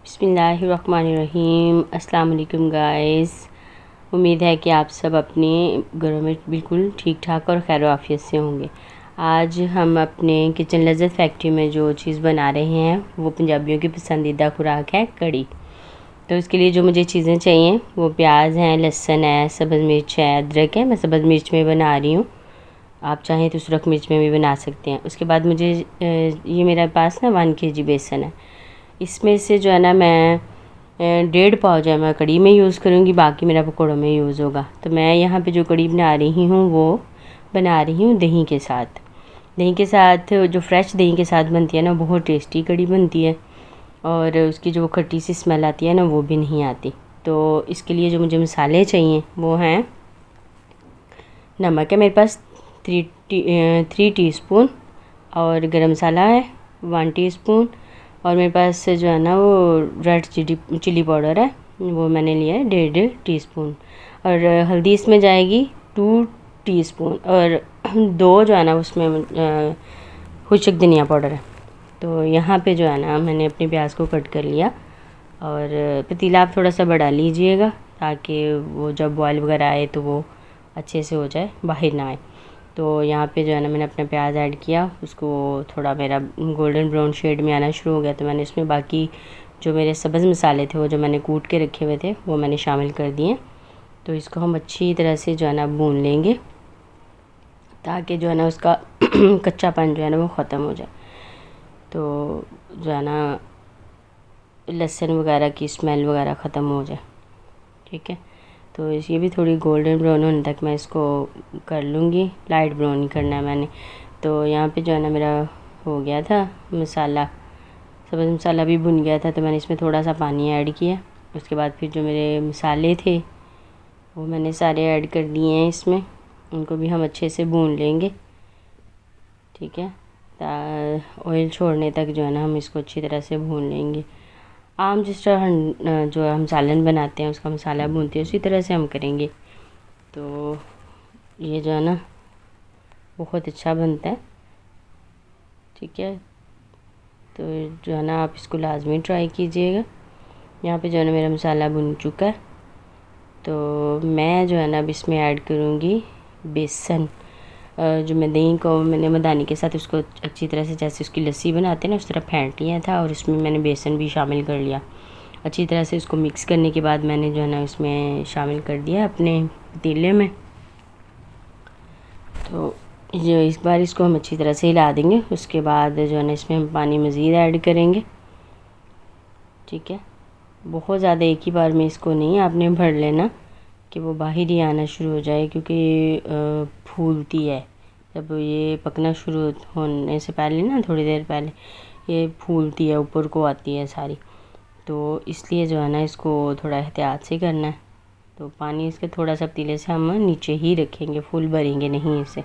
बिस्मिल्लाहिर्रहमानिर्रहीम। अस्सलाम वालेकुम गाइस। उम्मीद है कि आप सब अपने घरों में बिल्कुल ठीक ठाक और खैर आफियत से होंगे। आज हम अपने किचन लज़्ज़त फैक्ट्री में जो चीज़ बना रहे हैं वो पंजाबियों की पसंदीदा खुराक है कड़ी। तो इसके लिए जो मुझे चीज़ें चाहिए वो प्याज हैं, लहसुन है, सब्ज़ मिर्च है, अदरक है। मैं सब्ज़ मिर्च में बना रही हूँ, आप चाहें तो सुरख मिर्च में भी बना सकते हैं। उसके बाद मुझे ये मेरे पास ना 1 kg बेसन है। इसमें से जो है ना मैं 1.5 पाव जो है मैं कड़ी में यूज़ करूँगी, बाकी मेरा पकौड़ों में यूज़ होगा। तो मैं यहाँ पे जो कड़ी बना रही हूँ वो बना रही हूँ दही के साथ। दही के साथ जो फ्रेश दही के साथ बनती है ना बहुत टेस्टी कड़ी बनती है, और उसकी जो खट्टी सी स्मेल आती है ना वो भी नहीं आती। तो इसके लिए जो मुझे मसाले चाहिए वो हैं, नमक है मेरे पास 3 टीस्पून, और गरम मसाला है 1 टीस्पून, और मेरे पास जो है ना वो रेड चिली पाउडर है, वो मैंने लिया है 1.5 टीस्पून, और हल्दी इसमें जाएगी 2 टीस्पून, और 2 जो है ना उसमें खुशक धनिया पाउडर है। तो यहाँ पे जो है ना मैंने अपने प्याज को कट कर लिया, और पतीला आप थोड़ा सा बढ़ा लीजिएगा ताकि वो जब बॉयल वगैरह आए तो वो अच्छे से हो जाए, बाहर ना आए। तो यहाँ पे जो है ना मैंने अपना प्याज ऐड किया, उसको थोड़ा मेरा गोल्डन ब्राउन शेड में आना शुरू हो गया तो मैंने इसमें बाकी जो मेरे सब्ज़ मसाले थे वो जो मैंने कूट के रखे हुए थे वो मैंने शामिल कर दिए। तो इसको हम अच्छी तरह से जो है ना भून लेंगे ताकि जो है ना उसका कच्चापन जो है ना वो ख़त्म हो जाए। तो जो है ना लहसुन वगैरह की स्मेल वगैरह ख़त्म हो जाए, ठीक है। तो ये भी थोड़ी गोल्डन ब्राउन होने तक मैं इसको कर लूँगी, लाइट ब्राउन ही करना है मैंने। तो यहाँ पे जो है ना मेरा हो गया था मसाला, सब्ज़ मसाला भी भुन गया था, तो मैंने इसमें थोड़ा सा पानी ऐड किया। उसके बाद फिर जो मेरे मसाले थे वो मैंने सारे ऐड कर दिए हैं इसमें, उनको भी हम अच्छे से भून लेंगे, ठीक है। ऑयल छोड़ने तक जो है ना हम इसको अच्छी तरह से भून लेंगे। आम जिस तरह जो हम सालन बनाते हैं उसका मसाला भूनते हैं उसी तरह से हम करेंगे। तो ये जो है ना बहुत अच्छा बनता है, ठीक है। तो जो है ना आप इसको लाजमी ट्राई कीजिएगा। यहाँ पे जो है ना मेरा मसाला भुन चुका है, तो मैं जो है ना अब इसमें ऐड करूँगी बेसन। जो मैं दही को मैंने मदानी के साथ उसको अच्छी तरह से जैसे उसकी लस्सी बनाते हैं ना उस तरह फेंट लिया था, और उसमें मैंने बेसन भी शामिल कर लिया। अच्छी तरह से उसको मिक्स करने के बाद मैंने जो है ना इसमें शामिल कर दिया अपने पतीले में। तो जो इस बार इसको हम अच्छी तरह से हिला देंगे। उसके बाद जो है ना इसमें हम पानी मज़ीद ऐड करेंगे, ठीक है। बहुत ज़्यादा एक ही बार में इसको नहीं आपने भर लेना कि वो बाहर ही आना शुरू हो जाए, क्योंकि फूलती है जब ये पकना शुरू होने से पहले ना थोड़ी देर पहले ये फूलती है, ऊपर को आती है सारी। तो इसलिए जो है ना इसको थोड़ा एहतियात से करना है। तो पानी इसके थोड़ा सा पतीले से हम नीचे ही रखेंगे, फुल भरेंगे नहीं इसे,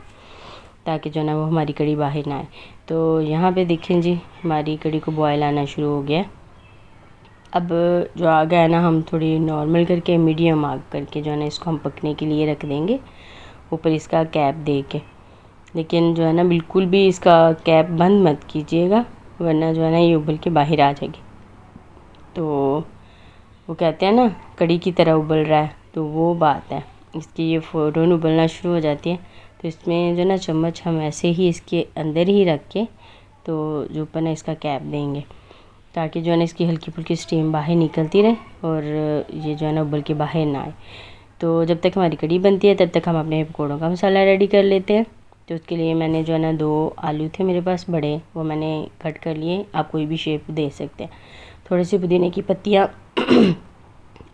ताकि जो है ना वो हमारी कड़ी बाहर ना आए। तो यहाँ पे देखें जी हमारी कड़ी को बॉयल आना शुरू हो गया। अब जो आग है ना हम थोड़ी नॉर्मल करके मीडियम आग करके जो है ना इसको हम पकने के लिए रख देंगे, ऊपर इसका कैप दे के। लेकिन जो है ना बिल्कुल भी इसका कैप बंद मत कीजिएगा, वरना जो है ना ये उबल के बाहर आ जाएगी। तो वो कहते हैं ना कड़ी की तरह उबल रहा है, तो वो बात है। इसकी ये फ़ौरन उबलना शुरू हो जाती है, तो इसमें जो ना चम्मच हम ऐसे ही इसके अंदर ही रख के तो जो ऊपर ना इसका कैप देंगे, ताकि जो है ना इसकी हल्की फुल्की स्टीम बाहर निकलती रहे और ये जो है ना उबल के बाहर ना आए। तो जब तक हमारी कड़ी बनती है तब तक हम अपने पकौड़ों का मसाला रेडी कर लेते हैं। तो उसके लिए मैंने जो है ना 2 आलू थे मेरे पास बड़े, वो मैंने कट कर लिए, आप कोई भी शेप दे सकते हैं। थोड़ी सी पुदीने की पत्तियाँ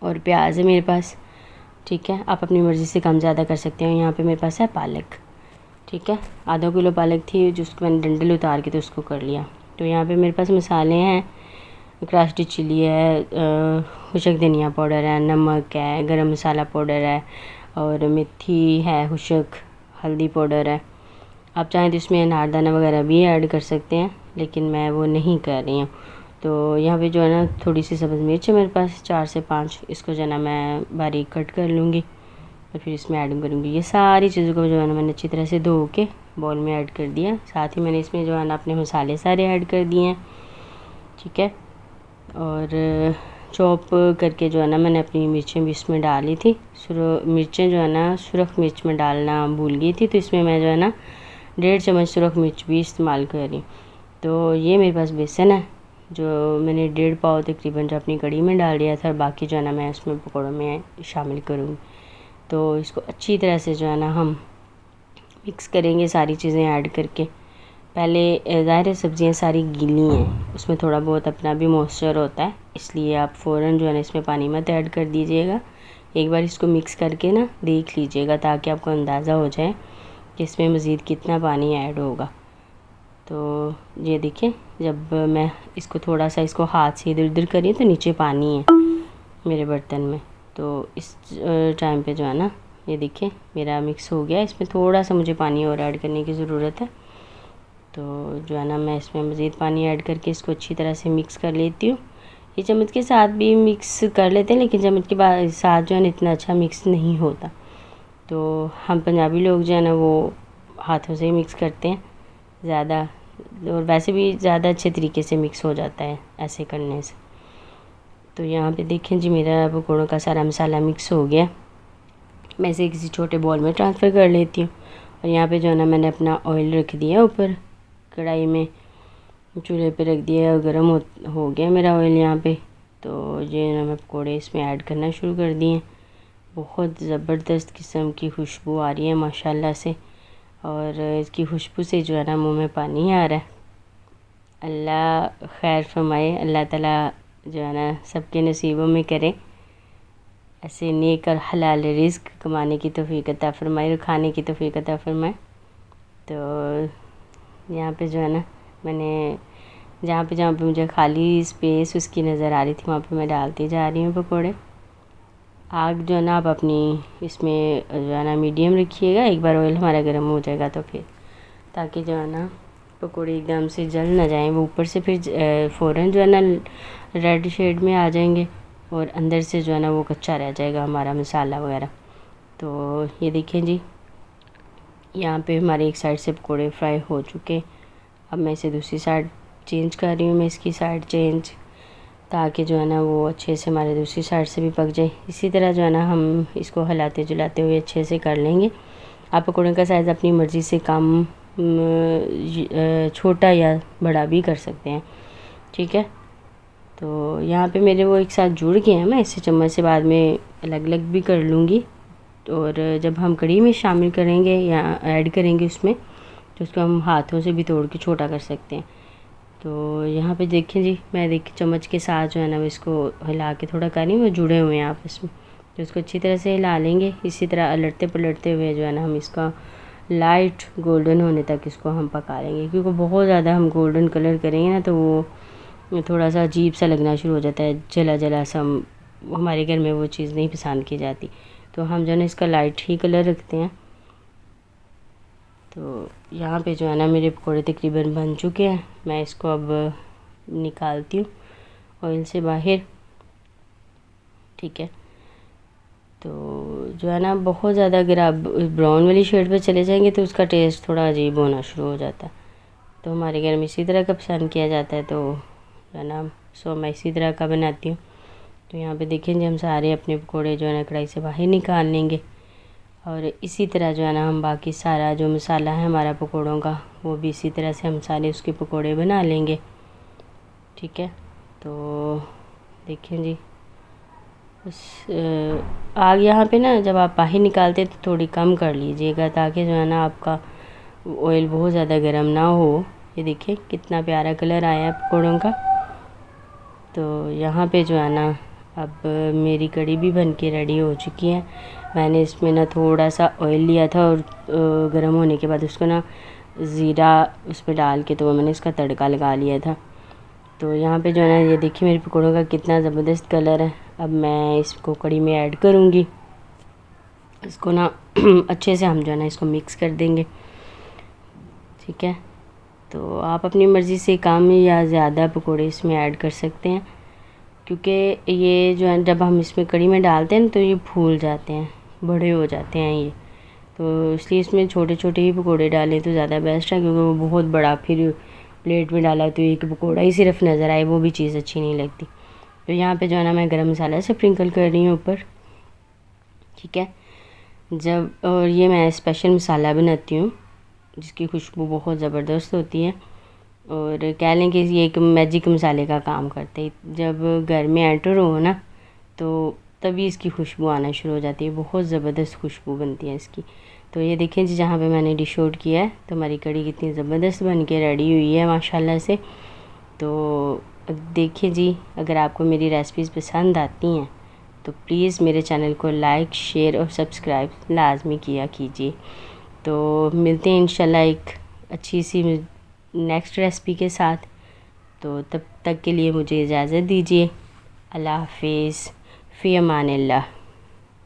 और प्याज है मेरे पास, ठीक है। आप अपनी मर्ज़ी से कम ज़्यादा कर सकते हैं। यहाँ पे मेरे पास है पालक, ठीक है। आधा किलो पालक थी जिसको मैंने डंडल उतार के तो उसको कर लिया। तो यहाँ पे मेरे पास मसाले हैं, क्रश्ड चिली है, खुशक धनिया पाउडर है, नमक है, गरम मसाला पाउडर है, और मेथी है खुशक, हल्दी पाउडर है। आप चाहें तो इसमें अनारदाना वगैरह भी ऐड कर सकते हैं, लेकिन मैं वो नहीं कर रही हूँ। तो यहाँ पे जो है ना थोड़ी सी सब्ज़ मिर्च है मेरे पास 4 से 5, इसको जो है ना मैं बारीक कट कर लूँगी और फिर इसमें ऐड करूँगी। ये सारी चीज़ों को जो है ना मैंने अच्छी तरह से धो के बाउल में ऐड कर दिया। साथ ही मैंने इसमें जो है ना अपने मसाले सारे ऐड कर दिए हैं, ठीक है। और चॉप करके जो है ना मैंने अपनी मिर्चें भी इसमें डाली थी। मिर्चें जो है ना सुरख मिर्च में डालना भूल गई थी, तो इसमें मैं जो है ना 1.5 चम्मच सुरख मिर्च भी इस्तेमाल कर रही हूँ। तो ये मेरे पास बेसन है जो मैंने 1.5 पाव तकरीबन जो अपनी कढ़ी में डाल दिया था, और बाकी जो है ना मैं इसमें पकौड़ों में शामिल करूँगी। तो इसको अच्छी तरह से जो है ना हम मिक्स करेंगे सारी चीज़ें ऐड करके। पहले ज़ाहिर है सब्ज़ियाँ सारी गीली हैं, उसमें थोड़ा बहुत अपना भी मॉइस्चर होता है, इसलिए आप फ़ौरन जो है ना इसमें पानी मत ऐड कर दीजिएगा। एक बार इसको मिक्स करके ना देख लीजिएगा ताकि आपको अंदाज़ा हो जाए कि इसमें मज़ीद कितना पानी ऐड होगा। तो ये देखिए, जब मैं इसको थोड़ा सा इसको हाथ से इधर उधर करी तो नीचे पानी है मेरे बर्तन में। तो इस टाइम पे जो है ना ये देखिए मेरा मिक्स हो गया। इसमें थोड़ा सा मुझे पानी और ऐड करने की ज़रूरत है। तो जो है ना मैं इसमें मज़ीद पानी ऐड करके इसको अच्छी तरह से मिक्स कर लेती हूँ। ये चम्मच के साथ भी मिक्स कर लेते हैं, लेकिन चम्मच के साथ जो है ना इतना अच्छा मिक्स नहीं होता। तो हम पंजाबी लोग जो है ना वो हाथों से ही मिक्स करते हैं ज़्यादा, और वैसे भी ज़्यादा अच्छे तरीके से मिक्स हो जाता है ऐसे करने से। तो यहाँ पे देखें जी मेरा पकौड़ों का सारा मसाला मिक्स हो गया। मैं इसे किसी छोटे बॉल में ट्रांसफ़र कर लेती हूँ। और यहाँ पे जो है ना मैंने अपना ऑयल रख दिया ऊपर कढ़ाई में, चूल्हे पे रख दिया और गर्म हो गया मेरा ऑयल यहाँ पे। तो ये ना मैं पकौड़े इसमें ऐड करना शुरू कर दिए। बहुत ज़बरदस्त किस्म की खुशबू आ रही है माशाल्लाह से, और इसकी खुशबू से जो है ना मुँह में पानी आ रहा है। अल्लाह खैर फरमाए, अल्लाह ताला जो है ना सबके नसीबों में करे ऐसे नेक और हलाल रिज़्क कमाने की तौफीक अता फरमाए और खाने की तौफीक अता फरमाए। तो यहाँ पे जो है ना मैंने जहाँ पे मुझे खाली स्पेस उसकी नज़र आ रही थी वहाँ पे मैं डालती जा रही हूँ पकौड़े। आग जो है ना आप अपनी इसमें जो है ना मीडियम रखिएगा। एक बार ऑयल हमारा गर्म हो जाएगा तो फिर, ताकि जो है ना पकौड़े एकदम से जल ना जाएं, वो ऊपर से फिर फ़ौरन जो है ना रेड शेड में आ जाएंगे और अंदर से जो है ना वो कच्चा रह जाएगा हमारा मसाला वगैरह। तो ये देखें जी यहाँ पे हमारे एक साइड से पकौड़े फ्राई हो चुके। अब मैं इसे दूसरी साइड चेंज कर रही हूँ, मैं इसकी साइड चेंज, ताकि जो है ना वो अच्छे से हमारे दूसरी साइड से भी पक जाए। इसी तरह जो है ना हम इसको हिलाते जुलाते हुए अच्छे से कर लेंगे। आप पकौड़े का साइज़ अपनी मर्ज़ी से कम छोटा या बड़ा भी कर सकते हैं, ठीक है। तो यहाँ पे मेरे वो एक साथ जुड़ गए हैं, मैं इसे चम्मच से बाद में अलग अलग भी कर लूँगी। और जब हम कढ़ी में शामिल करेंगे या ऐड करेंगे उसमें, तो उसको हम हाथों से भी तोड़ के छोटा कर सकते हैं। तो यहाँ पे देखें जी मैं देखिए चम्मच के साथ जो है ना इसको हिला के थोड़ा कर रही हूँ, वो जुड़े हुए हैं आपस में। तो इसको अच्छी तरह से हिला लेंगे। इसी तरह अलटते पलटते हुए जो है ना हम इसका लाइट गोल्डन होने तक इसको हम पका लेंगे, क्योंकि बहुत ज़्यादा हम गोल्डन कलर करेंगे ना तो वो थोड़ा सा अजीब सा लगना शुरू हो जाता है, जला जला सा। हमारे घर में वो चीज़ नहीं पसंद की जाती, तो हम जो है ना इसका लाइट ही कलर रखते हैं। तो यहाँ पे जो है ना मेरे पकौड़े तकरीबन बन चुके हैं। मैं इसको अब निकालती हूँ ऑयल से बाहर, ठीक है। तो जो है ना बहुत ज़्यादा अगर आप ब्राउन वाली शेड पे चले जाएंगे तो उसका टेस्ट थोड़ा अजीब होना शुरू हो जाता है। तो हमारे घर में इसी तरह का पसंद किया जाता है, तो जो है ना सो मैं इसी तरह का बनाती हूँ। तो यहाँ पे देखेंगे हम सारे अपने पकौड़े जो है ना कढ़ाई से बाहर निकाल लेंगे, और इसी तरह जो है ना हम बाकी सारा जो मसाला है हमारा पकौड़ों का वो भी इसी तरह से हम सारे उसके पकौड़े बना लेंगे, ठीक है। तो देखें जी उस आग यहाँ पे ना जब आप बाहर निकालते तो थोड़ी कम कर लीजिएगा, ताकि जो है ना आपका ऑयल बहुत ज़्यादा गर्म ना हो। ये देखिए कितना प्यारा कलर आया है पकौड़ों का। तो यहाँ पे जो है ना अब मेरी कढ़ी भी बन के रेडी हो चुकी है। मैंने इसमें ना थोड़ा सा ऑयल लिया था और गर्म होने के बाद उसको ना ज़ीरा उस पर डाल के तो मैंने इसका तड़का लगा लिया था। तो यहाँ पे जो है ना ये देखिए मेरे पकौड़ों का कितना ज़बरदस्त कलर है। अब मैं इसको कढ़ी में ऐड करूँगी, इसको ना अच्छे से हम जो है ना इसको मिक्स कर देंगे, ठीक है। तो आप अपनी मर्ज़ी से कम या ज़्यादा पकौड़े इसमें ऐड कर सकते हैं, क्योंकि ये जो है जब हम इसमें कढ़ी में डालते हैं तो ये फूल जाते हैं, बड़े हो जाते हैं ये। तो इसलिए इसमें छोटे छोटे ही पकौड़े डालें तो ज़्यादा बेस्ट है, क्योंकि वो बहुत बड़ा फिर प्लेट में डाला तो एक पकौड़ा ही सिर्फ नज़र आए, वो भी चीज़ अच्छी नहीं लगती। तो यहाँ पे जो है ना मैं गरम मसाला स्प्रिंकल कर रही हूँ ऊपर, ठीक है। और ये मैं स्पेशल मसाला बनाती हूँ जिसकी खुशबू बहुत ज़बरदस्त होती है, और कह लें कि ये एक मैजिक मसाले का काम करते हैं। जब घर में एंटर हो ना तो तभी इसकी खुशबू आना शुरू हो जाती है, बहुत ज़बरदस्त खुशबू बनती है इसकी। तो ये देखें जी, जहाँ पे मैंने डिश आउट किया है तो हमारी कड़ी कितनी ज़बरदस्त बन के रेडी हुई है माशाल्लाह से। तो देखिए जी, अगर आपको मेरी रेसिपीज़ पसंद आती हैं तो प्लीज़ मेरे चैनल को लाइक, शेयर और सब्सक्राइब लाजमी किया कीजिए। तो मिलते हैं इंशाल्लाह एक अच्छी सी नेक्स्ट रेसिपी के साथ। तो तब तक के लिए मुझे इजाज़त दीजिए। अल्लाह हाफिज़, फ़ी अमानिल्लाह।